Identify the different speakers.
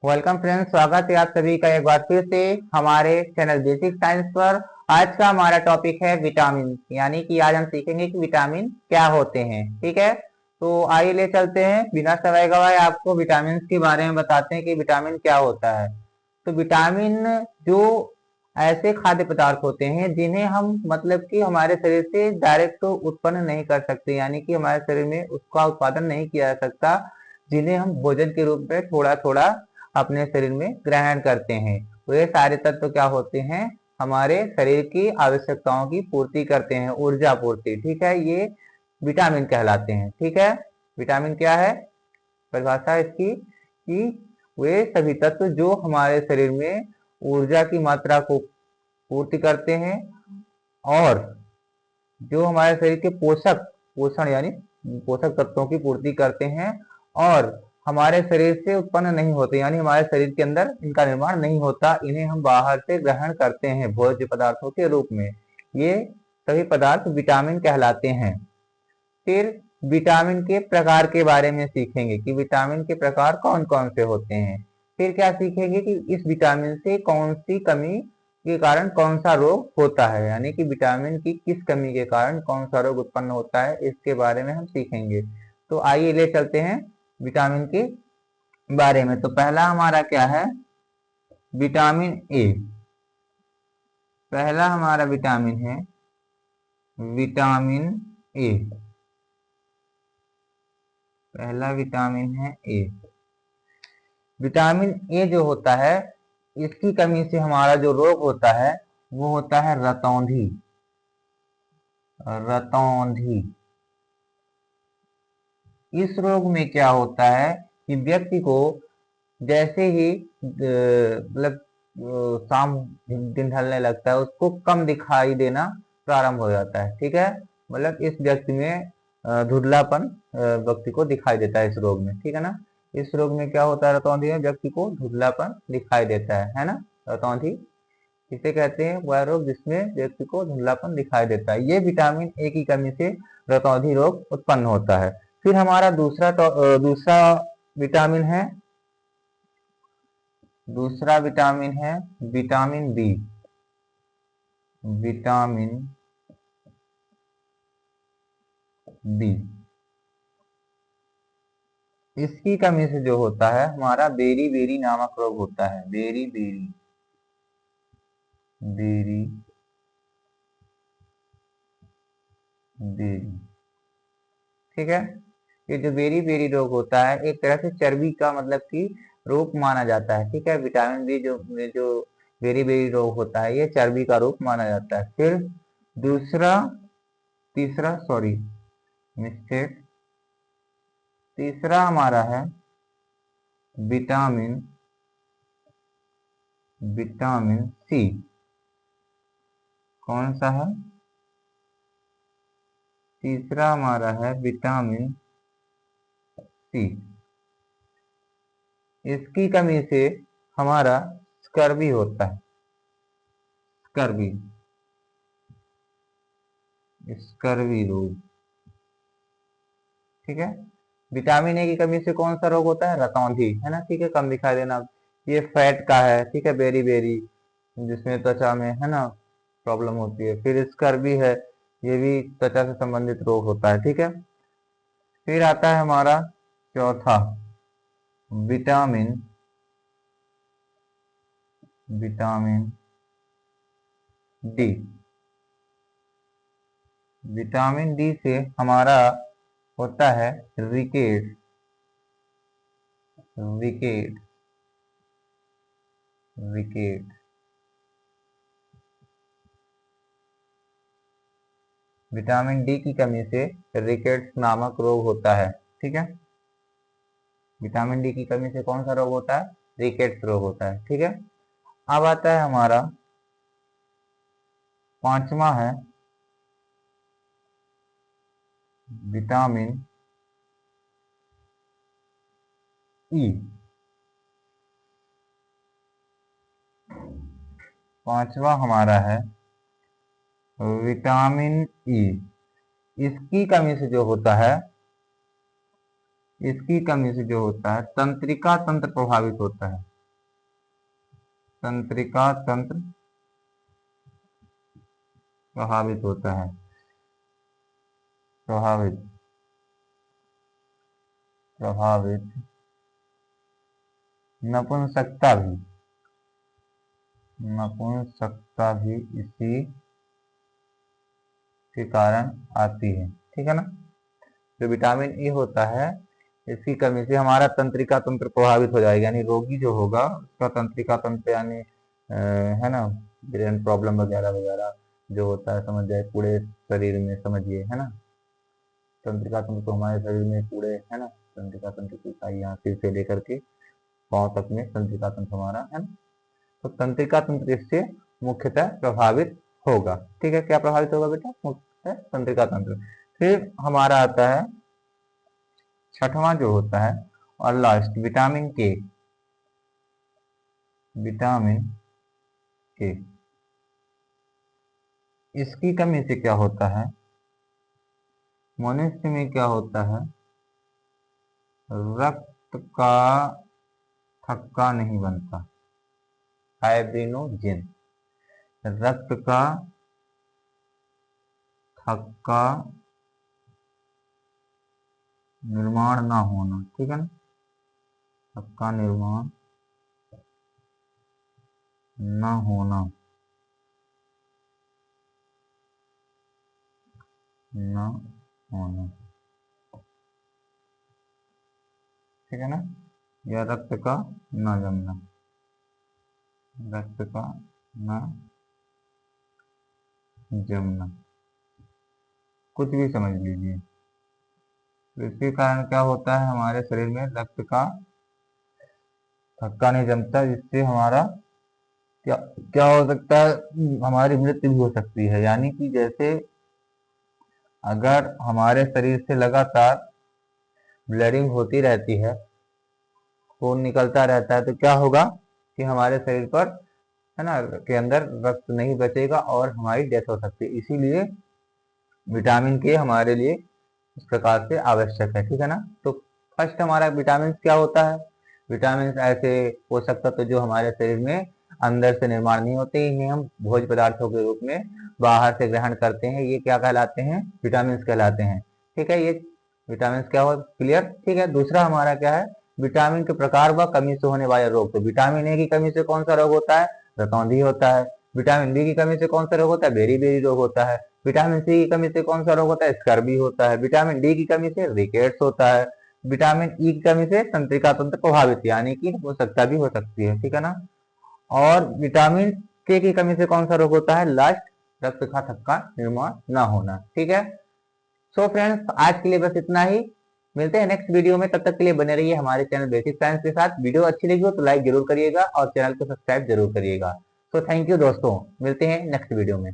Speaker 1: Welcome friends, स्वागत है आप सभी का एक बार फिर से हमारे चैनल बेसिक साइंस पर। आज का हमारा टॉपिक है विटामिन, यानी कि आज हम सीखेंगे कि विटामिन क्या होते हैं। ठीक है, तो आइए ले चलते हैं बिना समय गवाए आपको विटामिन के बारे में बताते हैं कि विटामिन क्या होता है। तो विटामिन जो ऐसे खाद्य पदार्थ होते हैं जिन्हें हम मतलब कि हमारे शरीर से डायरेक्ट तो उत्पन्न नहीं कर सकते, यानी कि हमारे शरीर में उसका उत्पादन नहीं किया जा सकता, जिन्हें हम भोजन के रूप में थोड़ा थोड़ा अपने शरीर में ग्रहण करते हैं। तो ये सारे तत्व क्या होते हैं, हमारे शरीर की आवश्यकताओं की पूर्ति करते हैं, ऊर्जा पूर्ति। ठीक है, ये विटामिन कहलाते हैं। ठीक है, विटामिन क्या है, परिभाषा इसकी कि वे सभी तत्व जो हमारे शरीर में ऊर्जा की मात्रा को पूर्ति करते हैं और जो हमारे शरीर के पोषण यानी पोषक तत्वों की पूर्ति करते हैं और हमारे शरीर से उत्पन्न नहीं होते, यानी हमारे शरीर के अंदर इनका निर्माण नहीं होता, इन्हें हम बाहर से ग्रहण करते हैं भोज्य पदार्थों के रूप में। ये सभी पदार्थ विटामिन कहलाते हैं। फिर विटामिन के प्रकार के बारे में सीखेंगे कि विटामिन के प्रकार कौन कौन से होते हैं। फिर क्या सीखेंगे कि इस विटामिन से कौन सी कमी के कारण कौन सा रोग होता है, यानी कि विटामिन की किस कमी के कारण कौन सा रोग उत्पन्न होता है, इसके बारे में हम सीखेंगे। तो आइए ले चलते हैं विटामिन के बारे में। तो पहला हमारा क्या है, विटामिन ए। पहला हमारा विटामिन है विटामिन ए। पहला विटामिन है ए। विटामिन ए जो होता है, इसकी कमी से हमारा जो रोग होता है वो होता है रतौंधी। रतौंधी, इस रोग में क्या होता है कि व्यक्ति को जैसे ही मतलब शाम दिन ढलने लगता है उसको कम दिखाई देना प्रारंभ हो जाता है। ठीक है, मतलब इस व्यक्ति में धुंधलापन व्यक्ति को दिखाई देता है इस रोग में। ठीक है ना, इस रोग में क्या होता है, रतौंधी में व्यक्ति को धुंधलापन दिखाई देता है ना। रतौंधी इसे कहते हैं वह रोग जिसमें व्यक्ति को धुंधलापन दिखाई देता है। ये विटामिन ए की कमी से रतौंधी रोग उत्पन्न होता है। फिर हमारा दूसरा विटामिन है, दूसरा विटामिन है विटामिन बी। विटामिन बी, इसकी कमी से जो होता है हमारा बेरी बेरी नामक रोग होता है। Berry berry, berry berry. ठीक है, ये जो बेरी बेरी रोग होता है एक तरह से चर्बी का मतलब कि रूप माना जाता है। ठीक है, विटामिन बी जो जो बेरी बेरी रोग होता है ये चर्बी का रूप माना जाता है। फिर दूसरा तीसरा सॉरी मिस्टेक, तीसरा हमारा है विटामिन विटामिन सी। कौन सा है, तीसरा हमारा है विटामिन सी। इसकी कमी से हमारा स्कर्वी होता है। स्कर्वी, स्कर्वी रोग। ठीक है, विटामिन ए की कमी से कौन सा रोग होता है, रतौंधी, है ना। ठीक है, कम दिखाई देना, ये फैट का है। ठीक है, बेरी बेरी जिसमें त्वचा में है ना प्रॉब्लम होती है। फिर स्कर्वी है, ये भी त्वचा से संबंधित रोग होता है। ठीक है, फिर आता है हमारा चौथा vitamin vitamin D. Vitamin D से हमारा होता है rickets. Wicket, wicket. Vitamin D की कमी से रिकेट्स नामक रोग होता है। ठीक है, विटामिन डी की कमी से कौन सा रोग होता है, रिकेट्स रोग होता है। ठीक है, अब आता है हमारा पांचवा है विटामिन ई। पांचवा हमारा है विटामिन ई। इसकी कमी से जो होता है, इसकी कमी से जो होता है तंत्रिका तंत्र प्रभावित होता है। तंत्रिका तंत्र प्रभावित होता है, प्रभावित नपुंसकता भी इसी के कारण आती है। ठीक है ना। जो विटामिन ई होता है, इसकी कमी से हमारा तंत्रिका तंत्र प्रभावित हो जाएगा, यानी रोगी जो होगा उसका तंत्रिका तंत्र यानी है ना, ब्रेन प्रॉब्लम वगैरह वगैरह जो होता है, समझ जाए पूरे शरीर में, समझिए है ना। तंत्रिका तंत्र तो हमारे शरीर में पूरे है ना, तंत्रिका तंत्र की इकाइयां सिर से लेकर के पांव तक में तंत्रिका तंत्र हमारा है ना। तो तंत्रिका तंत्र इससे मुख्यतः प्रभावित होगा। ठीक है, क्या प्रभावित होगा बेटा? मुख्यतः तंत्रिका तंत्र। फिर हमारा आता है छठवां जो होता है और लास्ट, विटामिन के। विटामिन के, इसकी कमी से क्या होता है? मनुष्य में क्या होता है? रक्त का थक्का नहीं बनता, फाइब्रिनोजेन। रक्त का थक्का निर्माण ना होना। ठीक है ना, थक्का निर्माण ना होना, ना होना। ठीक है ना, या रक्त का ना जमना, रक्त का ना जमना, कुछ भी समझ लीजिए। तो इसके कारण क्या होता है? हमारे शरीर में रक्त का थक्का नहीं जमता, जिससे हमारा क्या क्या हो सकता है? हमारी मृत्यु भी हो सकती है। यानी कि जैसे अगर हमारे शरीर से लगातार ब्लीडिंग होती रहती है, खून निकलता रहता है, तो क्या होगा कि हमारे शरीर पर है ना के अंदर रक्त नहीं बचेगा और हमारी डेथ हो सकती है। इसीलिए विटामिन के हमारे लिए इस प्रकार से आवश्यक है। ठीक है ना। तो फर्स्ट हमारा विटामिन क्या होता है? विटामिन ऐसे पोषक तत्व जो हमारे शरीर में अंदर से निर्माण नहीं होते, इन्हें हम भोज्य पदार्थों के रूप में बाहर से ग्रहण करते हैं। ये क्या कहलाते हैं? विटामिन कहलाते हैं। ठीक है, ये विटामिन क्या हो, क्लियर। ठीक है, दूसरा हमारा क्या है? विटामिन के प्रकार व कमी से होने वाले रोग। तो विटामिन ए की कमी से कौन सा रोग होता है? रतौंधी होता है। विटामिन डी की कमी से कौन सा रोग होता है? बेरी बेरी रोग होता है। विटामिन सी की कमी से कौन सा रोग होता है? स्कर्वी होता है। विटामिन डी की कमी से रिकेट्स होता है। विटामिन ई की कमी से तंत्रिका तंत्र प्रभावित, यानी कि हो सकता भी हो सकती है। ठीक है ना। और विटामिन के की कमी से कौन सा रोग होता है? लास्ट, रक्त का थक्का निर्माण ना होना। ठीक है। सो फ्रेंड्स, आज के लिए बस इतना ही। मिलते हैं नेक्स्ट वीडियो में, तब तक के लिए बने रहिए हमारे चैनल बेसिक साइंस के साथ। वीडियो अच्छी लगी हो तो लाइक जरूर करिएगा और चैनल को सब्सक्राइब जरूर करिएगा। सो थैंक यू दोस्तों, मिलते हैं नेक्स्ट वीडियो में।